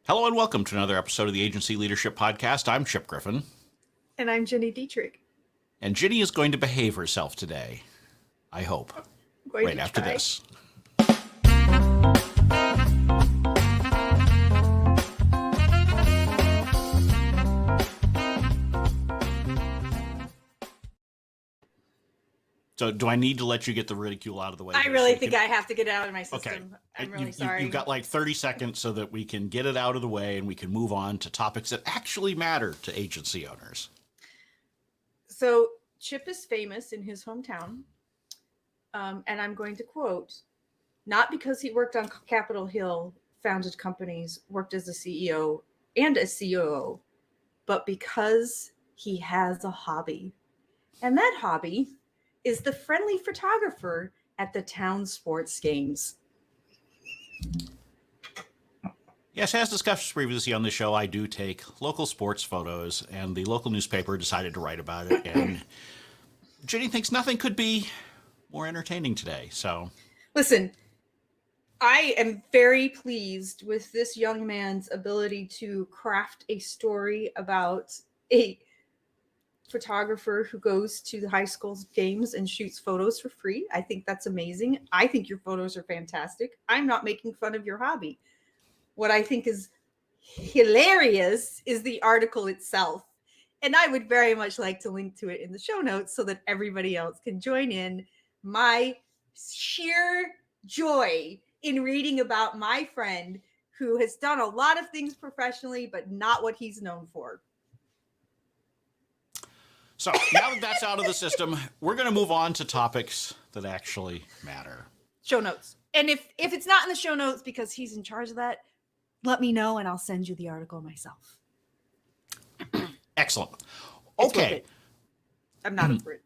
Hello and welcome to another episode of the Agency Leadership Podcast. I'm Chip Griffin. And I'm Dietrich. And Gini is going to behave herself today, I hope, right after this. So do I need to let you get the ridicule out of the way? I really think I have to get it out of my system. Okay. I'm really sorry. You've got like 30 seconds so that we can get it out of the way and we can move on to topics that actually matter to agency owners. So Chip is famous in his hometown. And I'm going to quote, not because he worked on Capitol Hill, founded companies, worked as a CEO and a COO, but because he has a hobby. And that hobby is the friendly photographer at the town sports games. Yes, as discussed previously on the show, I do take local sports photos, and the local newspaper decided to write about it. And Gini thinks nothing could be more entertaining today. So, listen, I am very pleased with this young man's ability to craft a story about a photographer who goes to the high school's games and shoots photos for free. I think that's amazing. I think your photos are fantastic. I'm not making fun of your hobby. What I think is hilarious is the article itself. And I would very much like to link to it in the show notes so that everybody else can join in my sheer joy in reading about my friend who has done a lot of things professionally, but not what he's known for. So now that that's out of the system, we're going to move on to topics that actually matter. Show notes. And if it's not in the show notes because he's in charge of that, let me know and I'll send you the article myself. Excellent. Okay. I'm not over it.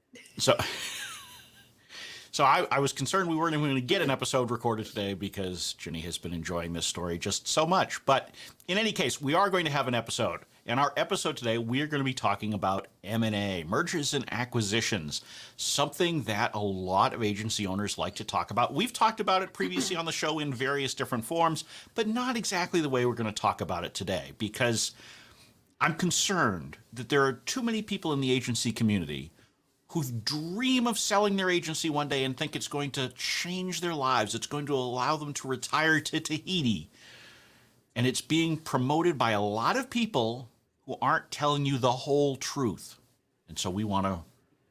So I was concerned we weren't even going to get an episode recorded today because Gini has been enjoying this story just so much. But in any case, we are going to have an episode. In our episode today, we are going to be talking about M&A, mergers and acquisitions, something that a lot of agency owners like to talk about. We've talked about it previously on the show in various different forms, but not exactly the way we're going to talk about it today, because I'm concerned that there are too many people in the agency community who dream of selling their agency one day and think it's going to change their lives. It's going to allow them to retire to Tahiti. And it's being promoted by a lot of people who aren't telling you the whole truth. And so we want to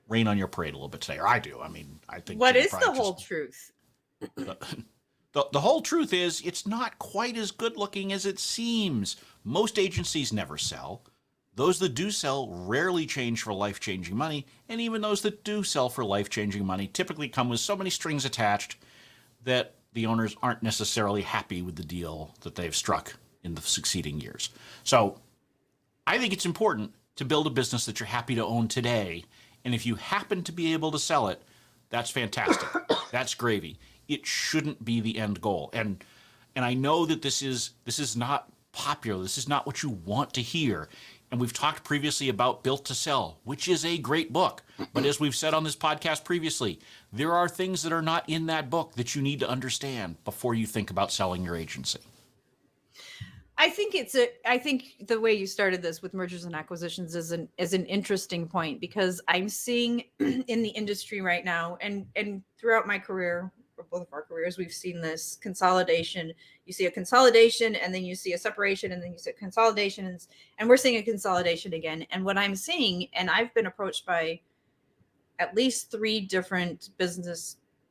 rain on your parade a little bit today, or I do. I mean, I think. What is the whole truth? The whole truth is it's not quite as good looking as it seems. Most agencies never sell. Those that do sell rarely change for life-changing money, and even those that do sell for life-changing money typically come with so many strings attached that the owners aren't necessarily happy with the deal that they've struck in the succeeding years. So I think it's important to build a business that you're happy to own today, and if you happen to be able to sell it, that's fantastic. That's gravy. It shouldn't be the end goal. And I know that this is not popular. This is not what you want to hear. And we've talked previously about Built to Sell, which is a great book. But as we've said on this podcast previously, there are things that are not in that book that you need to understand before you think about selling your agency. I think the way you started this with mergers and acquisitions is an interesting point, because I'm seeing in the industry right now and throughout my career, or both of our careers, we've seen this consolidation. You see a consolidation and then you see a separation and then you see a consolidation, and we're seeing a consolidation again. And what I'm seeing, and I've been approached by at least 3 different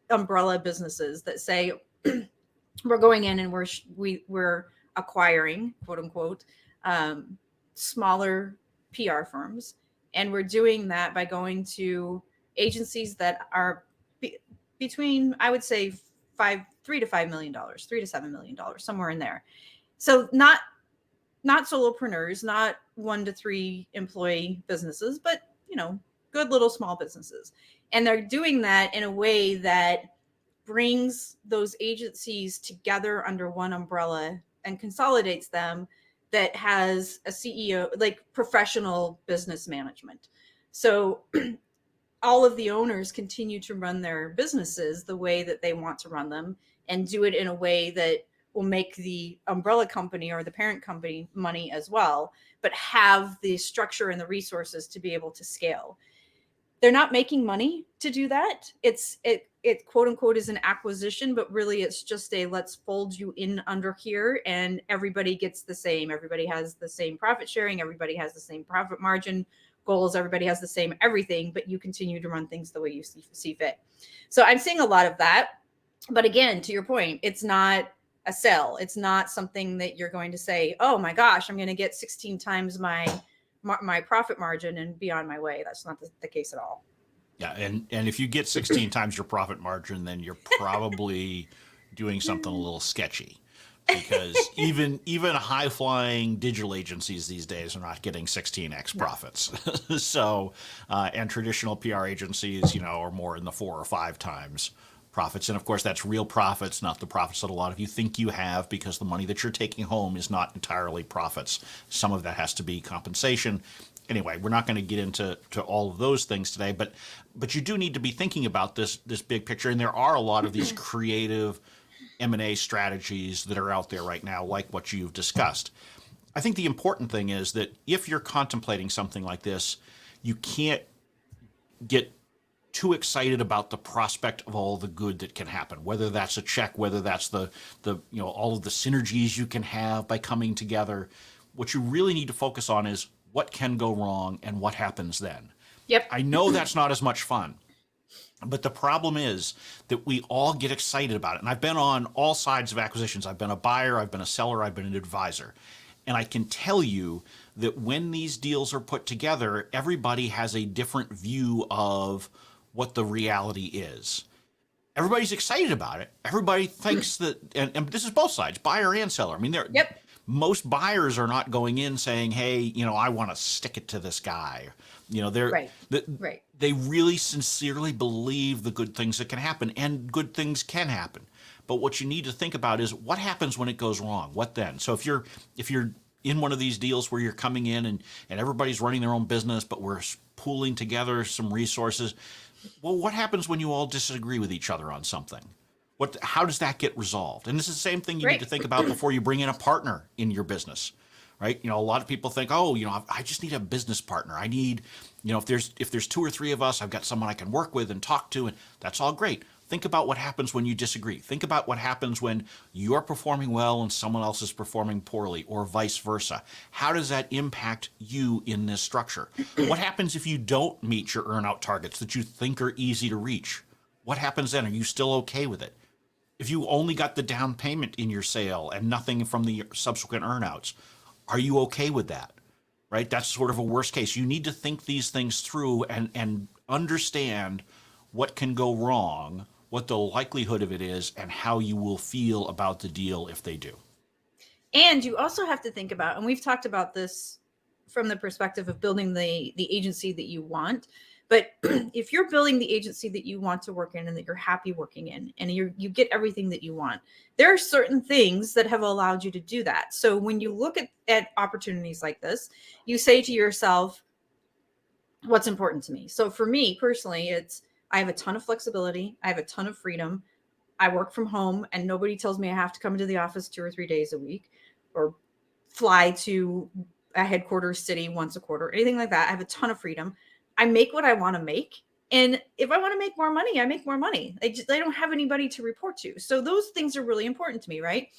umbrella businesses that say we're going in and we're acquiring, quote unquote, smaller PR firms. And we're doing that by going to agencies that are between, I would say, $3 to $5 million, $3 to $7 million, somewhere in there. So not solopreneurs, not 1 to 3 employee businesses, but good little small businesses. And they're doing that in a way that brings those agencies together under one umbrella and consolidates them, that has a CEO, like professional business management. So all of the owners continue to run their businesses the way that they want to run them, and do it in a way that will make the umbrella company or the parent company money as well, but have the structure and the resources to be able to scale. They're not making money to do that. It quote unquote is an acquisition, but really it's just a let's fold you in under here and everybody gets the same. Everybody has the same profit sharing. Everybody has the same profit margin goals. Everybody has the same everything, but you continue to run things the way you see fit. So I'm seeing a lot of that. But again, to your point, it's not a sell. It's not something that you're going to say, oh my gosh, I'm going to get 16 times my profit margin and be on my way. That's not the case at all. Yeah, and if you get 16 times your profit margin, then you're probably doing something a little sketchy, because even high flying digital agencies these days are not getting 16x profits. So, and traditional PR agencies, are more in the 4 or 5 times profits. And of course, that's real profits, not the profits that a lot of you think you have, because the money that you're taking home is not entirely profits. Some of that has to be compensation. Anyway, we're not going to get into all of those things today, but you do need to be thinking about this big picture. And there are a lot of these creative M&A strategies that are out there right now, like what you've discussed. I think the important thing is that if you're contemplating something like this, you can't get too excited about the prospect of all the good that can happen, whether that's a check, whether that's the all of the synergies you can have by coming together. What you really need to focus on is what can go wrong and what happens then. Yep. I know that's not as much fun, but the problem is that we all get excited about it. And I've been on all sides of acquisitions. I've been a buyer, I've been a seller, I've been an advisor. And I can tell you that when these deals are put together, everybody has a different view of what the reality is. Everybody's excited about it. Everybody thinks that, and this is both sides, buyer and seller. I mean, Yep. Most buyers are not going in saying, hey, I want to stick it to this guy. Right. They really sincerely believe the good things that can happen, and good things can happen. But what you need to think about is what happens when it goes wrong? What then? So if you're in one of these deals where you're coming in and everybody's running their own business, but we're pooling together some resources, well, what happens when you all disagree with each other on something? How does that get resolved? And this is the same thing you need to think about before you bring in a partner in your business, right? A lot of people think, oh, I just need a business partner. I need, if there's 2 or 3 of us, I've got someone I can work with and talk to, and that's all great. Think about what happens when you disagree. Think about what happens when you're performing well and someone else is performing poorly, or vice versa. How does that impact you in this structure? What happens if you don't meet your earn-out targets that you think are easy to reach? What happens then? Are you still okay with it? If you only got the down payment in your sale and nothing from the subsequent earnouts, are you okay with that? Right? That's sort of a worst case. You need to think these things through and understand what can go wrong, what the likelihood of it is, and how you will feel about the deal if they do. And you also have to think about, and we've talked about this from the perspective of building the agency that you want. But if you're building the agency that you want to work in and that you're happy working in, and you get everything that you want, there are certain things that have allowed you to do that. So when you look at opportunities like this, you say to yourself, what's important to me? So for me personally, I have a ton of flexibility. I have a ton of freedom. I work from home and nobody tells me I have to come into the office 2 or 3 days a week or fly to a headquarters city once a quarter, anything like that. I have a ton of freedom. I make what I want to make. And if I want to make more money, I make more money. I don't have anybody to report to. So those things are really important to me, right?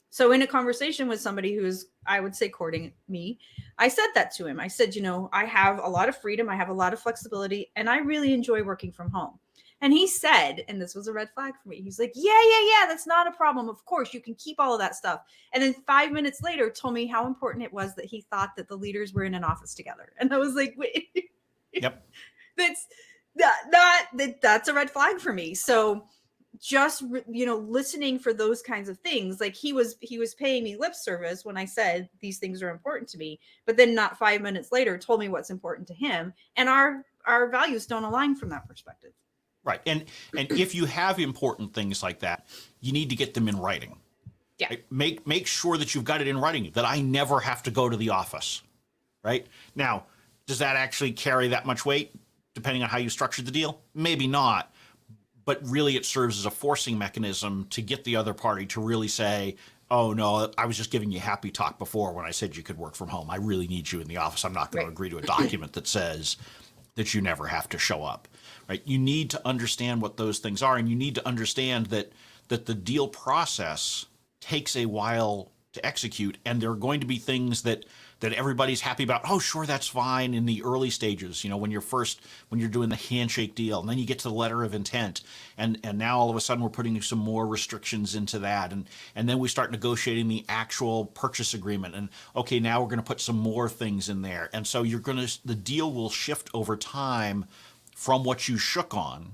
So in a conversation with somebody who's, I would say, courting me, I said that to him. I said, I have a lot of freedom. I have a lot of flexibility, and I really enjoy working from home. And he said, and this was a red flag for me, he's like, yeah, that's not a problem. Of course, you can keep all of that stuff. And then 5 minutes later told me how important it was that he thought that the leaders were in an office together. And I was like, wait. Yep. That's a red flag for me. So just, listening for those kinds of things, like he was paying me lip service when I said these things are important to me, but then not 5 minutes later told me what's important to him. And our values don't align from that perspective. Right. And if you have important things like that, you need to get them in writing. Yeah. Right? Make sure that you've got it in writing, that I never have to go to the office. Right? Now, does that actually carry that much weight, depending on how you structured the deal? Maybe not. But really, it serves as a forcing mechanism to get the other party to really say, oh no, I was just giving you happy talk before when I said you could work from home. I really need you in the office. I'm not going to Right. agree to a document that says that you never have to show up. Right? You need to understand what those things are, and you need to understand that the deal process takes a while to execute, and there are going to be things that everybody's happy about. Oh, sure, that's fine in the early stages, when you're doing the handshake deal, and then you get to the letter of intent, and now all of a sudden we're putting some more restrictions into that, and then we start negotiating the actual purchase agreement, and okay, now we're going to put some more things in there, and so the deal will shift over time from what you shook on,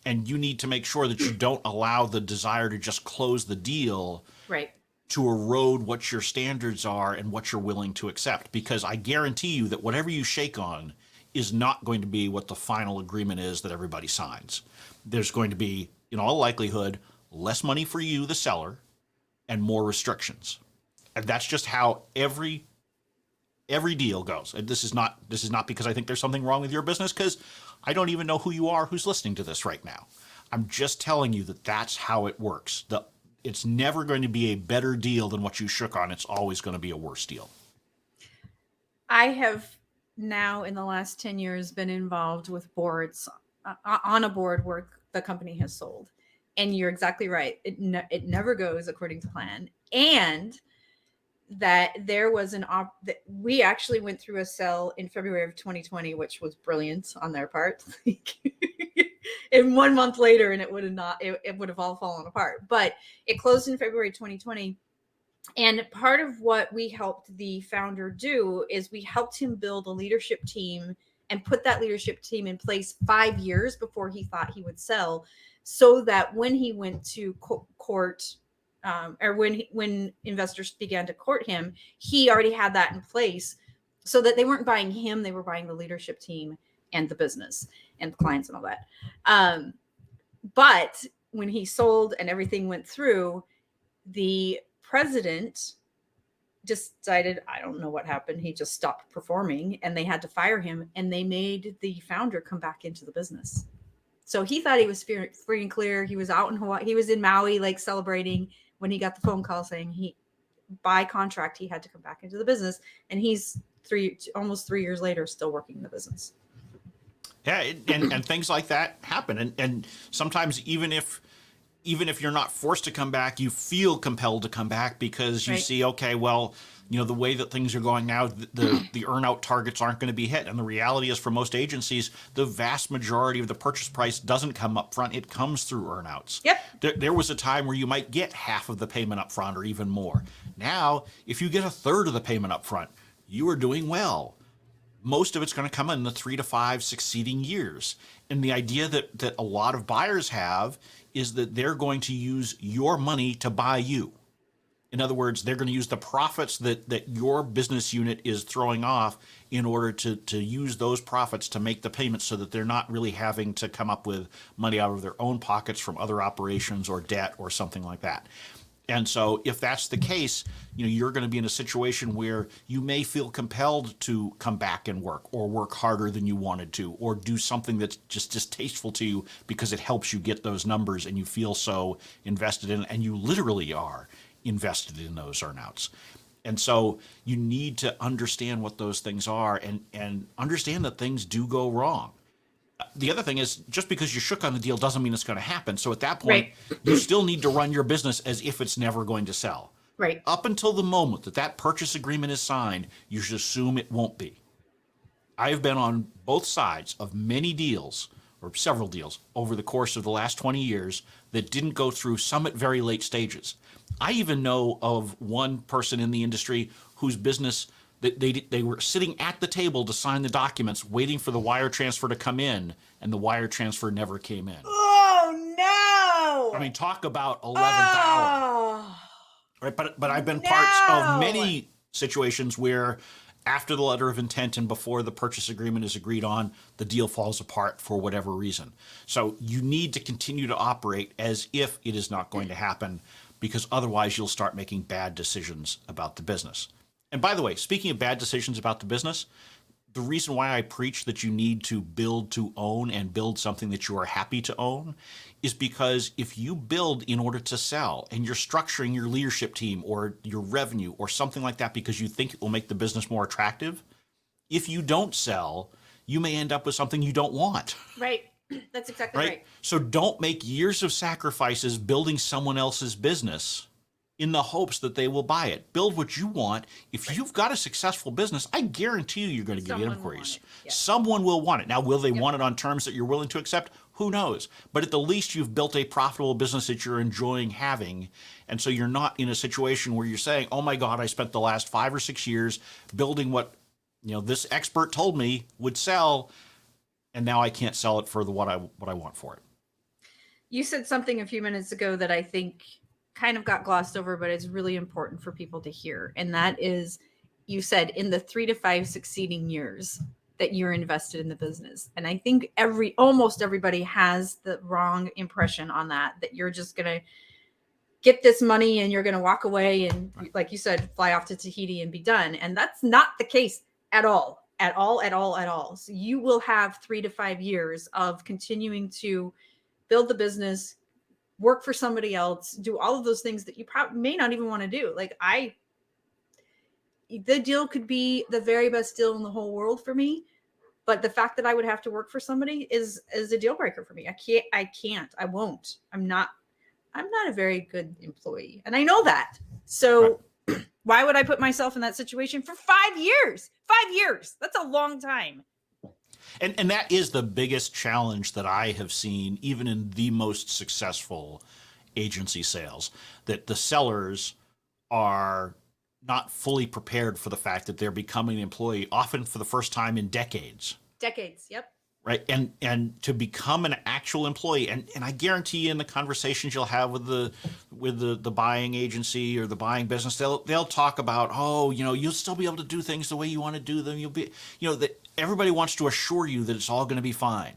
and you need to make sure that you don't allow the desire to just close the deal Right. to erode what your standards are and what you're willing to accept. Because I guarantee you that whatever you shake on is not going to be what the final agreement is that everybody signs. There's going to be, in all likelihood, less money for you, the seller, and more restrictions. And that's just how every deal goes. And this is not because I think there's something wrong with your business, because I don't even know who you are who's listening to this right now. I'm just telling you that that's how it works. It's never going to be a better deal than what you shook on. It's always going to be a worse deal. I have now, in the last 10 years, been involved with boards on a board where the company has sold. And you're exactly right. It never goes according to plan. And that there was we actually went through a sale in February of 2020, which was brilliant on their part. And 1 month later, and it would have all fallen apart. But it closed in February 2020. And part of what we helped the founder do is we helped him build a leadership team and put that leadership team in place 5 years before he thought he would sell, so that when he went to court, or when investors began to court him, he already had that in place, so that they weren't buying him, they were buying the leadership team and the business and the clients and all that. But when he sold and everything went through, the president decided, I don't know what happened, he just stopped performing, and they had to fire him, and they made the founder come back into the business. So he thought he was free and clear. He was out in Hawaii. He was in Maui, like, celebrating, when he got the phone call saying by contract, he had to come back into the business. And he's almost 3 years later, still working in the business. Yeah, and things like that happen. And sometimes even if you're not forced to come back, you feel compelled to come back because you see, okay, well, the way that things are going now, the earn-out targets aren't going to be hit. And the reality is, for most agencies, the vast majority of the purchase price doesn't come up front. It comes through earn-outs. Yep. There was a time where you might get half of the payment up front or even more. Now, if you get a third of the payment up front, you are doing well. Most of it's going to come in the 3 to 5 succeeding years. And the idea that a lot of buyers have is that they're going to use your money to buy you. In other words, they're going to use the profits that your business unit is throwing off in order to use those profits to make the payments, so that they're not really having to come up with money out of their own pockets from other operations or debt or something like that. And so if that's the case, you're going to be in a situation where you may feel compelled to come back and work, or work harder than you wanted to, or do something that's just distasteful to you because it helps you get those numbers and you feel so invested in it, and you literally are invested in those earnouts. And so you need to understand what those things are, and understand that things do go wrong. The other thing is, just because you shook on the deal doesn't mean it's going to happen. So at that point, you still need to run your business as if it's never going to sell. Right. Up until the moment that purchase agreement is signed, you should assume it won't be. I've been on both sides of many deals, or several deals, over the course of the last 20 years that didn't go through, some at very late stages. I even know of one person in the industry whose business, they were sitting at the table to sign the documents, waiting for the wire transfer to come in, and the wire transfer never came in. Oh, no! I mean, talk about 11th hour. Right, but I've been parts of many situations where, after the letter of intent and before the purchase agreement is agreed on, the deal falls apart for whatever reason. So you need to continue to operate as if it is not going to happen, because otherwise you'll start making bad decisions about the business. And by the way, speaking of bad decisions about the business, the reason why I preach that you need to build to own and build something that you are happy to own is because if you build in order to sell and you're structuring your leadership team or your revenue or something like that because you think it will make the business more attractive, if you don't sell, you may end up with something you don't want. Right. That's exactly right. So don't make years of sacrifices building someone else's business in the hopes that they will buy it. Build what you want. If you've got a successful business, I guarantee you you're going to get Someone will inquiries. want it. Yeah. Someone will want it. Now, will they want it on terms that you're willing to accept? Who knows? But at the least, you've built a profitable business that you're enjoying having. And so you're not in a situation where you're saying, oh my God, I spent the last 5 or 6 years building what this expert told me would sell, and now I can't sell it for what I want for it. You said something a few minutes ago that I think kind of got glossed over, but it's really important for people to hear. And that is, you said in the 3 to 5 succeeding years that you're invested in the business. And I think almost everybody has the wrong impression on that you're just going to get this money and you're going to walk away and, like you said, fly off to Tahiti and be done. And that's not the case at all. So you will have 3 to 5 years of continuing to build the business, work for somebody else, do all of those things that you probably may not even want to do. Like the deal could be the very best deal in the whole world for me, but the fact that I would have to work for somebody is a deal breaker for me. I won't. I'm not a very good employee, and I know that. So why would I put myself in that situation for 5 years? 5 years. That's a long time. And that is the biggest challenge that I have seen, even in the most successful agency sales, that the sellers are not fully prepared for the fact that they're becoming an employee, often for the first time in decades. Yep. Right. And to become an actual employee, and I guarantee you in the conversations you'll have with the buying agency or the buying business, they'll talk about, you'll still be able to do things the way you want to do them. You'll be, that everybody wants to assure you that it's all going to be fine.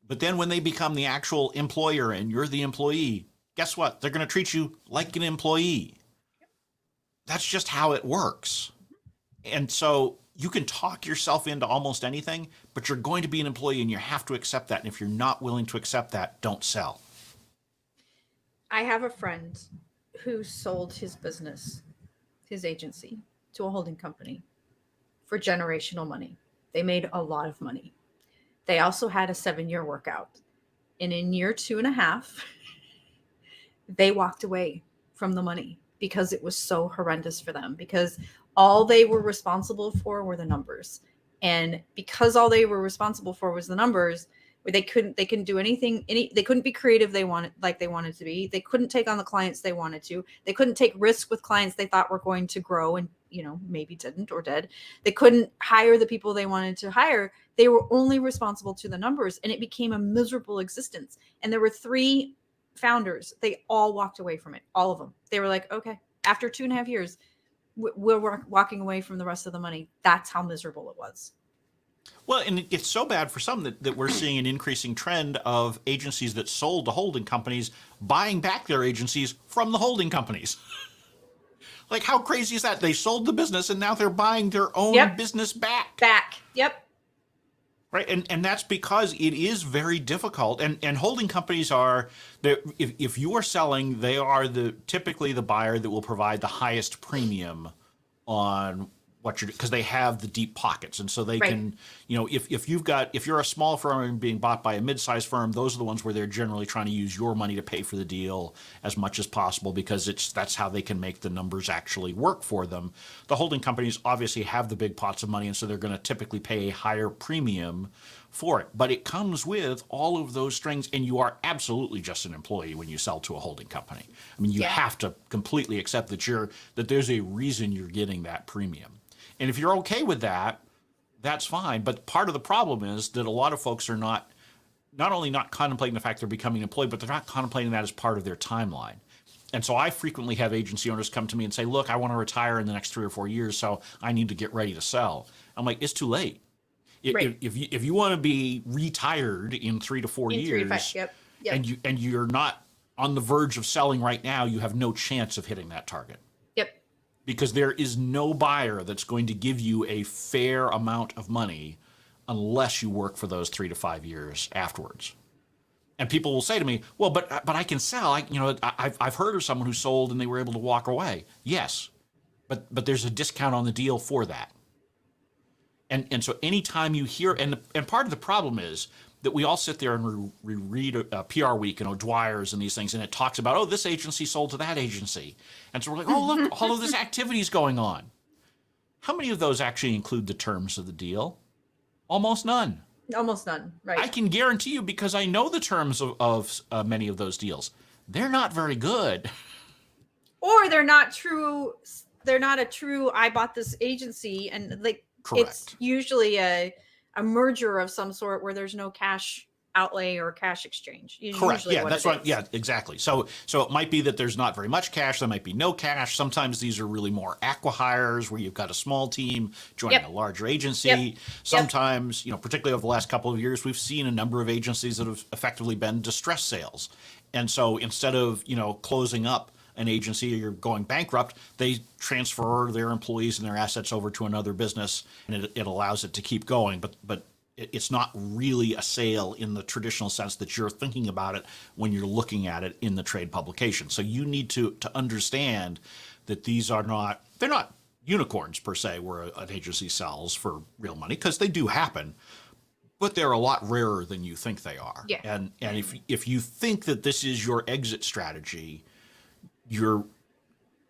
But then when they become the actual employer and you're the employee, guess what? They're going to treat you like an employee. That's just how it works. And so you can talk yourself into almost anything, but you're going to be an employee and you have to accept that. And if you're not willing to accept that, don't sell. I have a friend who sold his business, his agency, to a holding company for generational money. They made a lot of money. They also had a 7-year workout. And in year 2.5, they walked away from the money because it was so horrendous for them, because all they were responsible for were the numbers. And because all they were responsible for was the numbers, they couldn't do anything. They couldn't be creative they wanted to be. They couldn't take on the clients they wanted to. They couldn't take risks with clients they thought were going to grow and maybe didn't or did. They couldn't hire the people they wanted to hire. They were only responsible to the numbers, and it became a miserable existence. And there were 3 founders. They all walked away from it. All of them. They were like, okay, after 2.5 years, we're walking away from the rest of the money. That's how miserable it was. Well, and it's so bad for some that we're seeing an increasing trend of agencies that sold to holding companies buying back their agencies from the holding companies. Like, how crazy is that? They sold the business and now they're buying their own business back. Yep. Right. And that's because it is very difficult. And holding companies are, if you are selling, they are typically the buyer that will provide the highest premium on what you're, because they have the deep pockets. And so they can, if you're a small firm and being bought by a mid-sized firm, those are the ones where they're generally trying to use your money to pay for the deal as much as possible, because that's how they can make the numbers actually work for them. The holding companies obviously have the big pots of money, and so they're going to typically pay a higher premium for it. But it comes with all of those strings, and you are absolutely just an employee when you sell to a holding company. I mean, you have to completely accept that there's a reason you're getting that premium. And if you're okay with that, that's fine. But part of the problem is that a lot of folks are not only not contemplating the fact they're becoming an employee, but they're not contemplating that as part of their timeline. And so I frequently have agency owners come to me and say, look, I want to retire in the next 3 or 4 years, so I need to get ready to sell. I'm like, it's too late. If you want to be retired in 3 to 4 years, 3 to 5, yep. and you're not on the verge of selling right now, you have no chance of hitting that target. Yep. because there is no buyer that's going to give you a fair amount of money unless you work for those 3 to 5 years afterwards. And people will say to me, well, but I can sell. I've heard of someone who sold and they were able to walk away. Yes, but there's a discount on the deal for that. And so anytime you hear, and part of the problem is that we all sit there and read PR Week and O'Dwyer's and these things, and it talks about, oh, this agency sold to that agency. And so we're like, oh, look, all of this activity is going on. How many of those actually include the terms of the deal? Almost none. Almost none, right. I can guarantee you, because I know the terms of many of those deals. They're not very good. Or they're not true. They're not a true, I bought this agency, and like, Correct. It's usually a merger of some sort where there's no cash outlay or cash exchange. Correct. Yeah, that's right. Yeah, exactly. So it might be that there's not very much cash. There might be no cash. Sometimes these are really more acqui-hires where you've got a small team joining a larger agency. Sometimes, particularly over the last couple of years, we've seen a number of agencies that have effectively been distress sales. And so instead of, closing up an agency or you're going bankrupt, they transfer their employees and their assets over to another business, and it allows it to keep going. But it's not really a sale in the traditional sense that you're thinking about it when you're looking at it in the trade publication. So you need to understand that they're not unicorns per se, where an agency sells for real money, because they do happen, but they're a lot rarer than you think they are. Yeah. And if you think that this is your exit strategy, your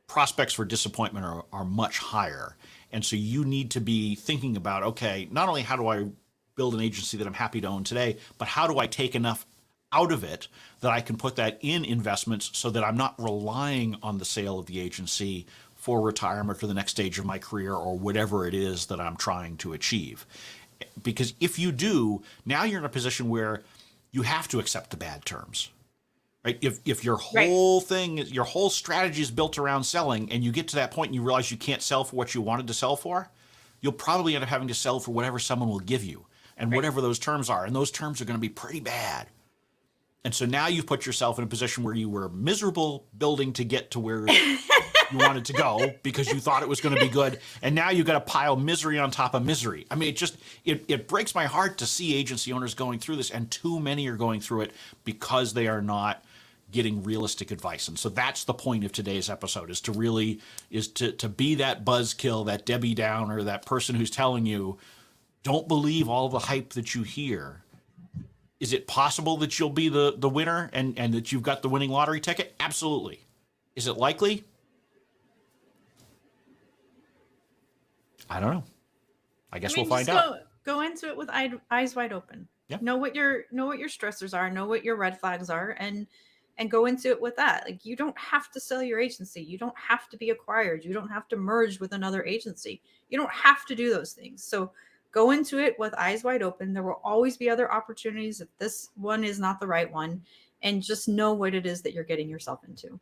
prospects for disappointment are much higher. And so you need to be thinking about, okay, not only how do I build an agency that I'm happy to own today, but how do I take enough out of it that I can put that in investments so that I'm not relying on the sale of the agency for retirement or the next stage of my career or whatever it is that I'm trying to achieve. Because if you do, now you're in a position where you have to accept the bad terms. Right? If your whole thing, your whole strategy is built around selling, and you get to that point and you realize you can't sell for what you wanted to sell for, you'll probably end up having to sell for whatever someone will give you, and whatever those terms are. And those terms are going to be pretty bad. And so now you've put yourself in a position where you were miserable building to get to where you wanted to go because you thought it was going to be good. And now you've got to pile misery on top of misery. I mean, it breaks my heart to see agency owners going through this, and too many are going through it because they are not getting realistic advice. And so that's the point of today's episode, is to be that buzzkill, that Debbie Downer, that person who's telling you, don't believe all the hype that you hear. Is it possible that you'll be the winner and that you've got the winning lottery ticket? Absolutely. Is it likely? I don't know. I guess we'll find out. Go into it with eyes wide open. Yep. Know what your stressors are, know what your red flags are, and go into it with that. Like, you don't have to sell your agency. You don't have to be acquired. You don't have to merge with another agency. You don't have to do those things. So go into it with eyes wide open. There will always be other opportunities if this one is not the right one, and just know what it is that you're getting yourself into.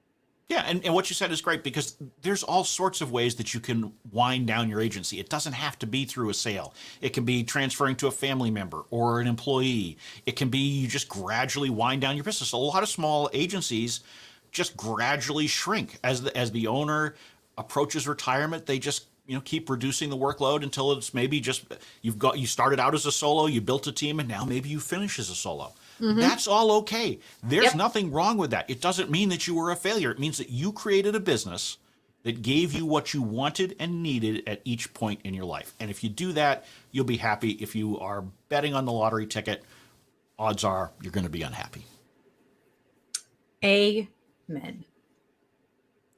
Yeah, and what you said is great, because there's all sorts of ways that you can wind down your agency. It doesn't have to be through a sale. It can be transferring to a family member or an employee. It can be you just gradually wind down your business. A lot of small agencies just gradually shrink as the owner approaches retirement. They just keep reducing the workload until it's maybe just you started out as a solo, you built a team, and now maybe you finish as a solo. Mm-hmm. That's all okay. There's nothing wrong with that. It doesn't mean that you were a failure. It means that you created a business that gave you what you wanted and needed at each point in your life. And if you do that, you'll be happy. If you are betting on the lottery ticket, odds are you're going to be unhappy. Amen.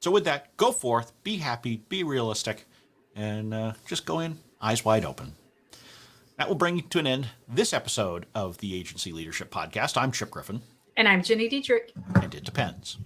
So with that, go forth, be happy, be realistic, and just go in eyes wide open. That will bring to an end this episode of the Agency Leadership Podcast. I'm Chip Griffin. And I'm Ginny Dietrich. And it depends.